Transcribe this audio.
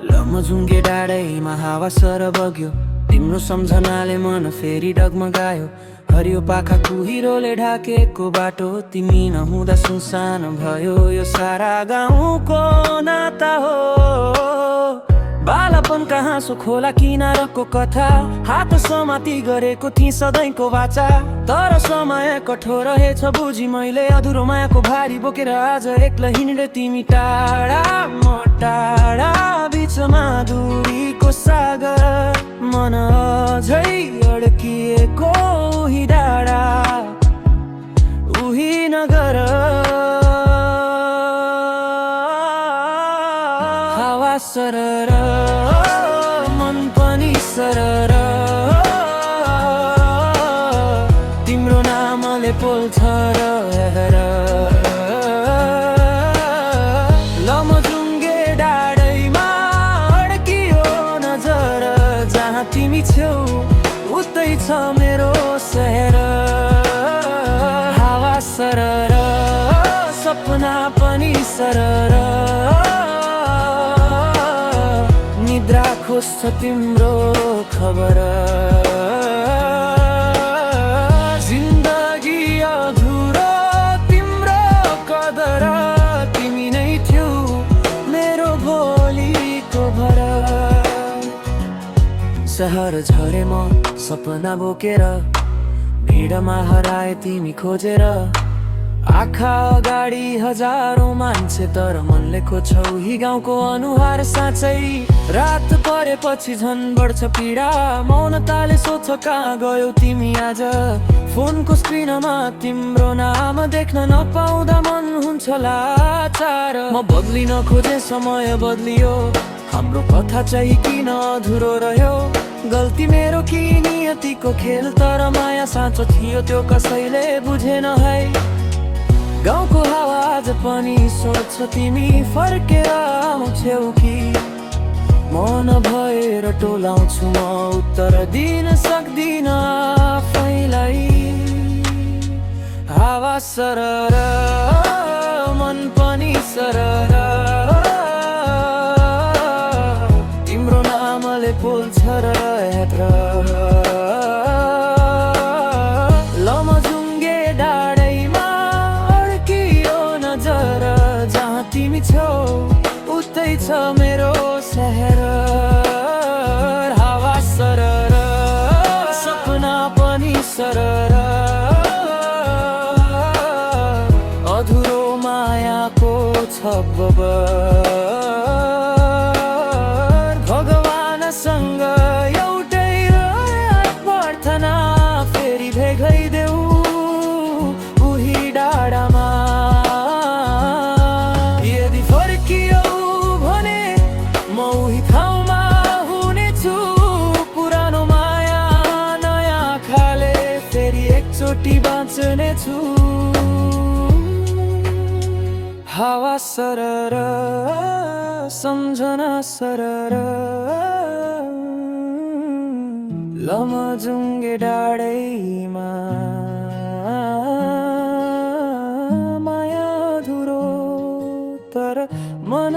लमजुङ्गे डाँडैमा हावा सर बग्यो, तिम्रो सम्झनाले मन फेरि डगमगायो। हरियो पाखा कुहिरोले ढाकेको बाटो, तिमी नहुँदा सुनसान भयो यो सारा गाउँको नाता हो। बालापनका हाँसो खोला किनारको कथा, हात समाती गरेको थिएँ सधैँको बाचा। तर समय कठोर रहेछ बुझी मैले, अधुरो मायाको भारी बोकेर आज एक्लै हिँडे तिमी टाढा म टाढा, बिचमा दूरीको सागर, मन अझै अड्किएको उही डाँडा उही नगर। हावा सरर, मन पनि सरर, तिम्रो नामले पोल्छ र लमजुङ्गे डाँडैमा अड्कियो नजर, जहाँ तिमी छेउ उतै छ मेरो सहर। हावा सरर, सपना पनि सरर, निद्रा खोज्छ तिम्रो खबर। जिन्दगी अधुरो तिम्रो कदर, तिमी नै थियौ मेरो भोलिको भर। सहर झरे म सपना बोकेर, भिडमा हराए तिमी खोजेर। आँखा अगाडि हजारौं मान्छे, तर मनले खोज्छौ ही गाउँको अनुहार साँच्चै। रात परेपछि झन् बढ्छ पीडा, मौनताले सोध्छ कहाँ गयौ तिमी आज। फोनको स्क्रिनमा तिम्रो नाम देख्न नपाउँदा मन हुन्छ लाचार। म बदलिन खोजे समय बदलियो, हाम्रो कथा चाहिँ किन अधुरो रह्यो। गल्ती मेरो कि नियतिको खेल, तर माया साँचो थियो त्यो कसैले बुझेन है। गाउँको हावा आज पनि सोध्छ तिमी फर्केर आउँछौ कि। मन भएर टोलाउँछु म उत्तर दिन सक्दिन आफैलाई। हावा सरर, मन पनि सरर, तिम्रो नामले पोल्छ र यात्रा। लमजुङ्गे डाँडैमा अड्कियो नजर, जहाँ तिमी छौ उतै छ मेरो सहर। हावा सरर, सपना पनि सरर, अधुरो मायाको छ बबर। भगवानसँग एउटै प्रार्थना, फेरि भेगाइदेऊ उही डाँडामा। यदि फर्कियौ भने म उही ठाउँमा हुनेछु, पुरानो माया नयाँ खाले फेरि एकचोटि बाँच्नेछु। हावा सरर, सम्झना सरर, लमजुङ्गे डाँडैमा माया अधुरो, तर मन